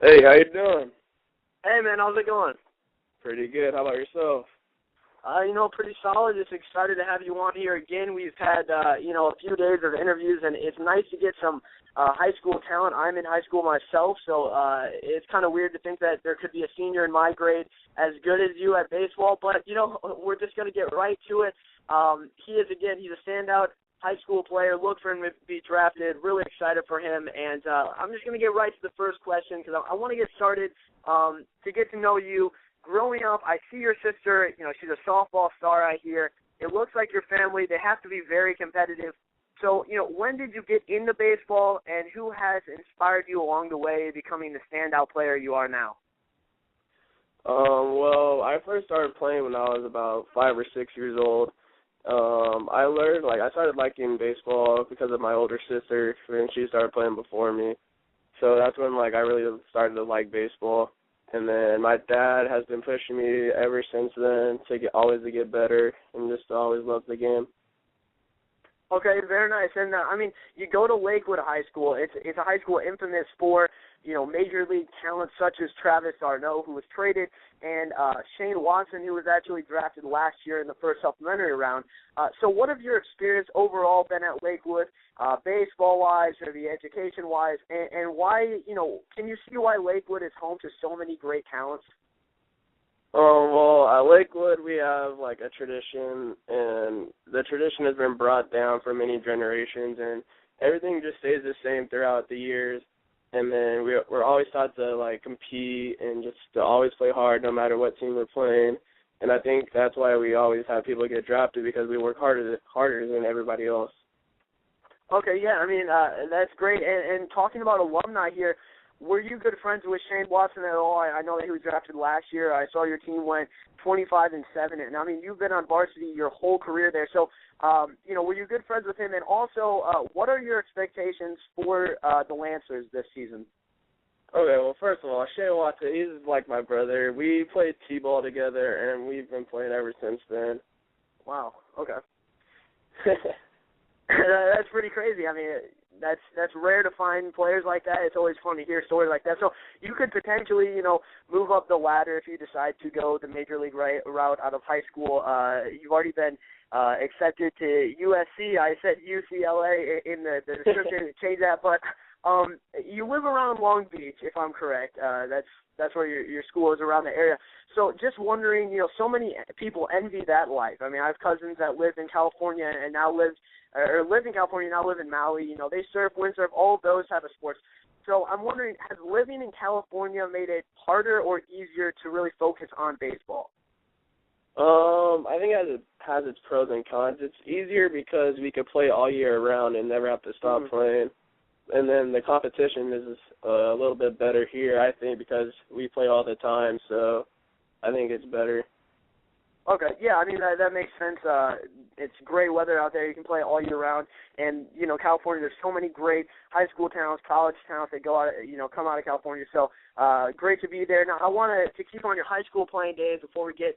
Hey, how you doing? Hey, man, how's it going? Pretty good. How about yourself? Pretty solid. Just excited to have you on here again. We've had, a few days of interviews, and it's nice to get some high school talent. I'm in high school myself, so it's kind of weird to think that there could be a senior in my grade as good as you at baseball, but, we're just going to get right to it. He's a standout high school player. Look for him to be drafted. Really excited for him, and I'm just going to get right to the first question because I want to get started to get to know you. Growing up, I see your sister, she's a softball star I hear. It looks like your family, they have to be very competitive. So, when did you get into baseball, and who has inspired you along the way becoming the standout player you are now? Well, I first started playing when I was about 5 or 6 years old. I started liking baseball because of my older sister, and she started playing before me. So that's when, I really started to like baseball. And then my dad has been pushing me ever since then to get better and just to always love the game. Okay, very nice. And, you go to Lakewood High School. It's a high school infamous for, major league talent such as Travis Arnaud, who was traded, and Shane Watson, who was actually drafted last year in the first supplementary round. So what have your experience overall been at Lakewood, baseball-wise or the education-wise, and why, can you see why Lakewood is home to so many great talents? Well, at Lakewood we have a tradition, and the tradition has been brought down for many generations, and everything just stays the same throughout the years. And then we're always taught to compete and just to always play hard no matter what team we're playing. And I think that's why we always have people get drafted, because we work harder than everybody else. Okay, yeah, that's great. And talking about alumni here, were you good friends with Shane Watson at all? I know that he was drafted last year. I saw your team went 25-7, and you've been on varsity your whole career there. So, were you good friends with him? And also, what are your expectations for the Lancers this season? Okay, well, first of all, Shane Watson, he's like my brother. We played t-ball together, and we've been playing ever since then. Wow. Okay. That's pretty crazy. That's rare to find players like that. It's always fun to hear stories like that. So you could potentially, move up the ladder if you decide to go the major league route out of high school. You've already been accepted to USC. I said UCLA in the description. Change that, but you live around Long Beach, if I'm correct. That's where your school is, around the area. So just wondering, so many people envy that life. I have cousins that live in California and now lived in California, now live in Maui. They surf, windsurf, all of those type of sports. So I'm wondering, has living in California made it harder or easier to really focus on baseball? I think it has its pros and cons. It's easier because we could play all year round and never have to stop playing. And then the competition is a little bit better here, I think, because we play all the time. So I think it's better. Okay, yeah, that makes sense. It's great weather out there. You can play all year round. And, California, there's so many great high school talents, college talents that go out, come out of California. So great to be there. Now, I want to keep on your high school playing days before we get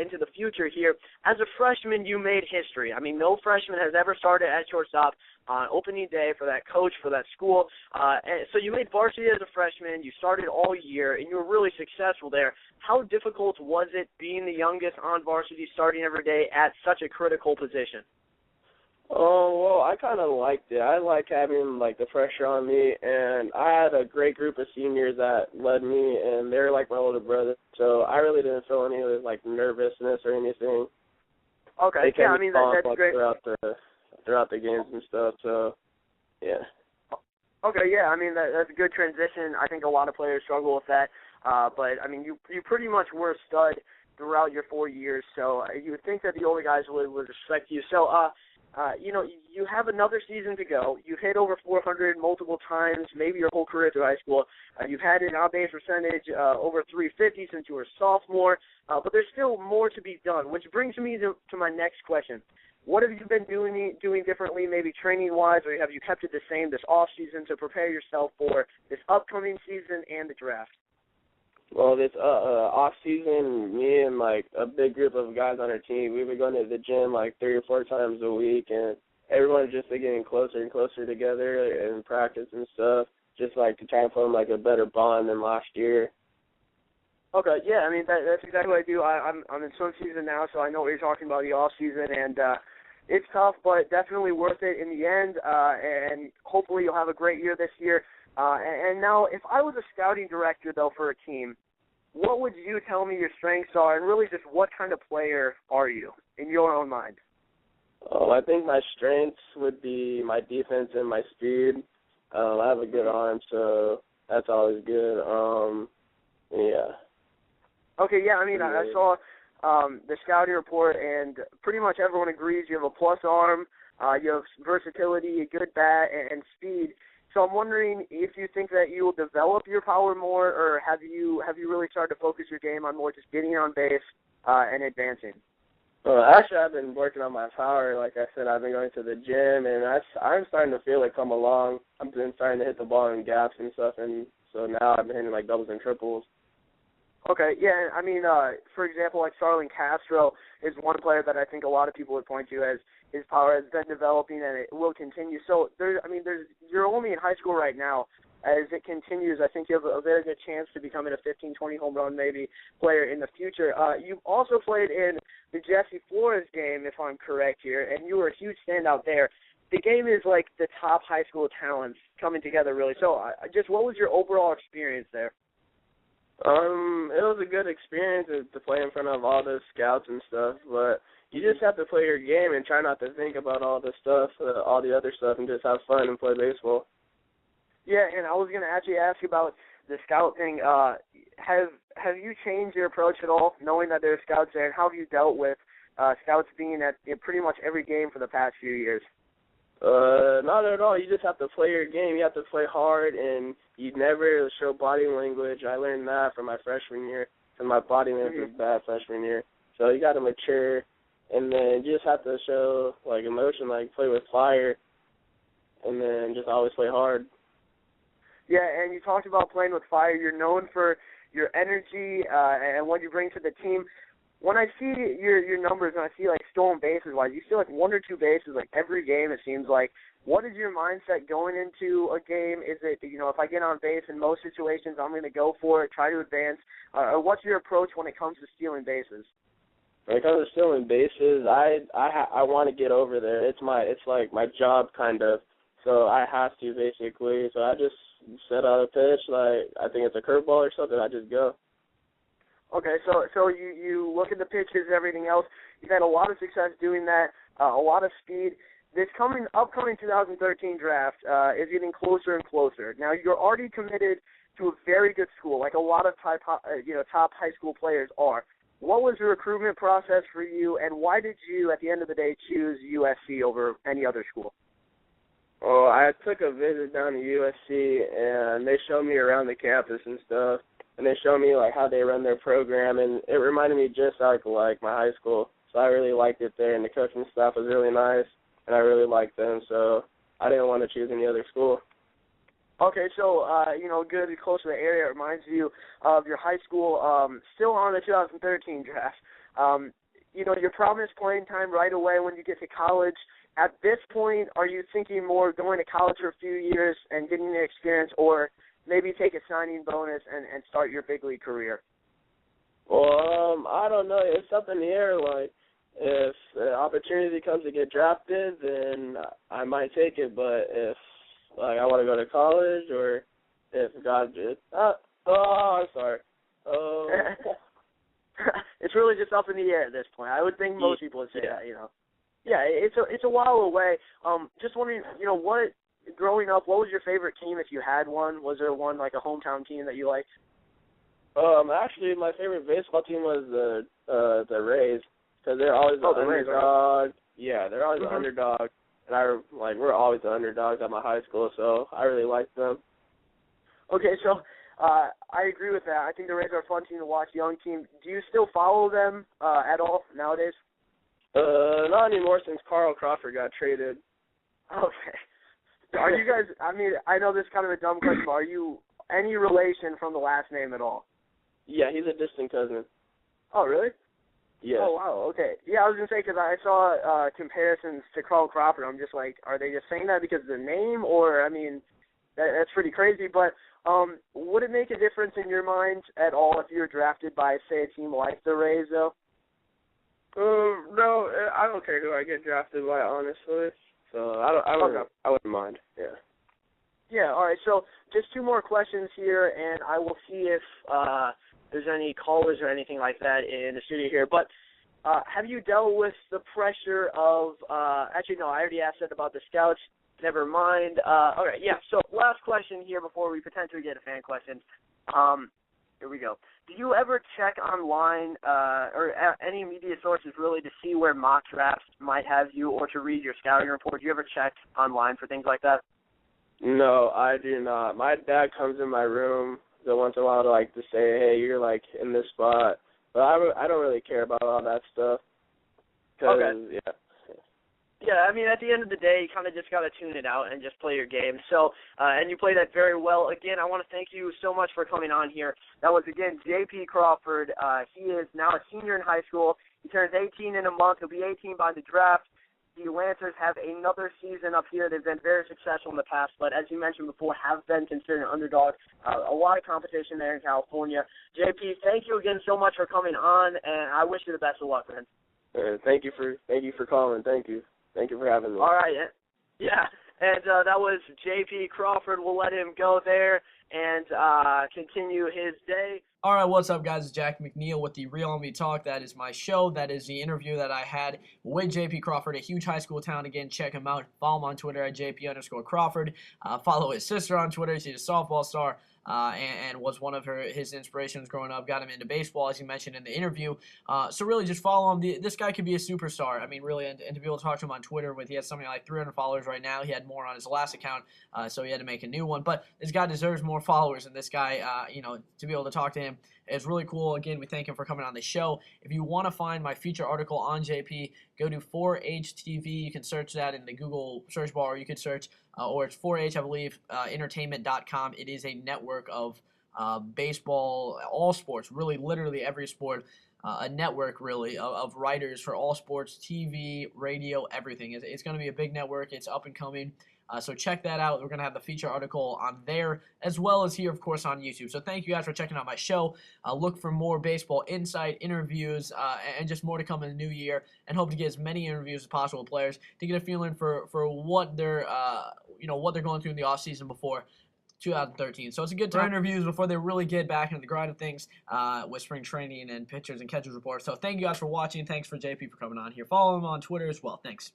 into the future here. As a freshman, you made history. No freshman has ever started at shortstop on opening day for that coach, for that school. And so you made varsity as a freshman. You started all year, and you were really successful there. How difficult was it being the youngest on varsity, starting every day at such a critical position? Well, I kind of liked it. I like having, the pressure on me, and I had a great group of seniors that led me, and they're like my older brother, so I really didn't feel any nervousness or anything. Okay, yeah, that's great. Throughout the games and stuff, so, yeah. Okay, yeah, that's a good transition. I think a lot of players struggle with that, but, you pretty much were a stud throughout your 4 years, so you would think that the older guys would respect you. So, you have another season to go. You've hit over 400 multiple times, maybe your whole career through high school. You've had an on-base percentage over 350 since you were a sophomore, but there's still more to be done, which brings me to my next question. What have you been doing differently, maybe training-wise, or have you kept it the same this off-season to prepare yourself for this upcoming season and the draft? Well, this off-season, me and, a big group of guys on our team, we've been going to the gym, 3 or 4 times a week, and everyone's just getting closer and closer together in practice and stuff, just like to try and form like a better bond than last year. Okay, yeah, I mean that's exactly what I do. I'm in swim season now, so I know what you're talking about, the off season, and it's tough, but definitely worth it in the end. And hopefully you'll have a great year this year. And now, if I was a scouting director though for a team, what would you tell me your strengths are, and really just what kind of player are you in your own mind? I think my strengths would be my defense and my speed. I have a good arm, so that's always good. Yeah. Okay, yeah, I mean, I saw the scouting report, and pretty much everyone agrees you have a plus arm, you have versatility, a good bat, and speed. So I'm wondering if you think that you will develop your power more, or have you really started to focus your game on more just getting on base and advancing? Actually, I've been working on my power. Like I said, I've been going to the gym, and I'm starting to feel it come along. I've been starting to hit the ball in gaps and stuff, and so now I've been hitting like doubles and triples. Okay, yeah, I mean, for example, like Starlin Castro is one player that I think a lot of people would point to as his power has been developing and it will continue. So, you're only in high school right now. As it continues, I think you have a very good chance to becoming a 15, 20 home run maybe player in the future. You've also played in the Jesse Flores game, if I'm correct here, and you were a huge standout there. The game is like the top high school talents coming together, really. So, just what was your overall experience there? It was a good experience to play in front of all those scouts and stuff, but you just have to play your game and try not to think about all the stuff, all the other stuff, and just have fun and play baseball. Yeah, and I was going to actually ask you about the scout thing. Have you changed your approach at all, knowing that there are scouts there, and how have you dealt with scouts being at pretty much every game for the past few years? Not at all. You just have to play your game. You have to play hard, and you never show body language. I learned that from my freshman year, because my body language was bad freshman year. So you got to mature, and then you just have to show, like, emotion, like play with fire, and then just always play hard. Yeah, and you talked about playing with fire. You're known for your energy and what you bring to the team. When I see your numbers and I see, like, stolen bases-wise, you steal, like, 1 or 2 bases, like, every game, it seems like. What is your mindset going into a game? Is it, if I get on base in most situations, I'm going to go for it, try to advance? Or what's your approach when it comes to stealing bases? When it comes to stealing bases, I want to get over there. It's like my job, kind of. So I have to, basically. So I just set out a pitch, like, I think it's a curveball or something, I just go. Okay, so you look at the pitches and everything else. You've had a lot of success doing that, a lot of speed. This upcoming 2013 draft is getting closer and closer. Now, you're already committed to a very good school, like a lot of top high school players are. What was the recruitment process for you, and why did you, at the end of the day, choose USC over any other school? Well, I took a visit down to USC, and they showed me around the campus and stuff. And they showed me, like, how they run their program, and it reminded me just like my high school. So I really liked it there, and the coaching staff was really nice, and I really liked them. So I didn't want to choose any other school. Okay, so, good, close to the area. It reminds you of your high school, still on the 2013 draft. Your promised playing time right away when you get to college. At this point, are you thinking more going to college for a few years and getting the experience, or maybe take a signing bonus and start your big league career? Well, I don't know. It's up in the air. Like, if the opportunity comes to get drafted, then I might take it. But if, like, I want to go to college, or if God did, I'm sorry. It's really just up in the air at this point. I would think most people would say that, Yeah, it's a while away. Just wondering, growing up, what was your favorite team if you had one? Was there one, like a hometown team that you liked? Actually, my favorite baseball team was the Rays, because they're always the underdog. Rays, yeah, they're always the underdog, and we're always the underdogs at my high school, so I really liked them. Okay, so I agree with that. I think the Rays are a fun team to watch, young team. Do you still follow them at all nowadays? Not anymore since Crawford got traded. Okay. Are you guys, I know this is kind of a dumb question, but are you any relation from the last name at all? Yeah, he's a distant cousin. Oh, really? Yeah. Oh, wow, okay. Yeah, I was going to say, because I saw comparisons to Crawford. I'm just like, are they just saying that because of the name, or, that's pretty crazy. But would it make a difference in your mind at all if you were drafted by, say, a team like the Rays, though? No, I don't care who I get drafted by, honestly. So I wouldn't mind. Yeah. Yeah. All right. So just two more questions here, and I will see if there's any callers or anything like that in the studio here. But have you dealt with the pressure of? Actually, no. I already asked that about the scouts. Never mind. All right. Yeah. So last question here before we potentially get a fan question. Here we go. Do you ever check online or any media sources really to see where mock drafts might have you, or to read your scouting report? Do you ever check online for things like that? No, I do not. My dad comes in my room once in a while to say, hey, you're in this spot, but I don't really care about all that stuff. Okay. Yeah. Yeah, I mean, at the end of the day, you kind of just got to tune it out and just play your game. So, and you played that very well. Again, I want to thank you so much for coming on here. That was, again, JP Crawford. He is now a senior in high school. He turns 18 in a month. He'll be 18 by the draft. The Lancers have another season up here. They've been very successful in the past, but as you mentioned before, have been considered an underdog. A lot of competition there in California. JP, thank you again so much for coming on, and I wish you the best of luck, man. Thank you for calling. Thank you. Thank you for having me. All right. Yeah, and that was JP Crawford. We'll let him go there and continue his day. All right, what's up, guys? It's Jack McNeil with the Real MLB Talk. That is my show. That is the interview that I had with JP Crawford, a huge high school talent. Again, check him out. Follow him on Twitter at JP_Crawford. Follow his sister on Twitter. She's a softball star. And was one of his inspirations growing up, got him into baseball, as he mentioned in the interview. So really just follow him. This guy could be a superstar. I mean, really, and to be able to talk to him on Twitter he has something like 300 followers right now. He had more on his last account, so he had to make a new one. But this guy deserves more followers, and this guy, to be able to talk to him is really cool. Again, we thank him for coming on the show. If you want to find my feature article on JP, go to 4HTV. You can search that in the Google search bar, or you could search, or it's 4H, I believe, entertainment.com. It is a network of baseball, all sports, really, literally every sport, a network, really, of writers for all sports, TV, radio, everything. It's going to be a big network. It's up and coming. So check that out. We're going to have the feature article on there, as well as here, of course, on YouTube. So thank you guys for checking out my show. Look for more baseball insight, interviews, and just more to come in the new year, and hope to get as many interviews as possible with players to get a feeling for what they're what they're going through in the off season before 2013. So it's a good time for interviews before they really get back into the grind of things with spring training and pitchers and catchers reports. So thank you guys for watching. Thanks for JP for coming on here. Follow him on Twitter as well. Thanks.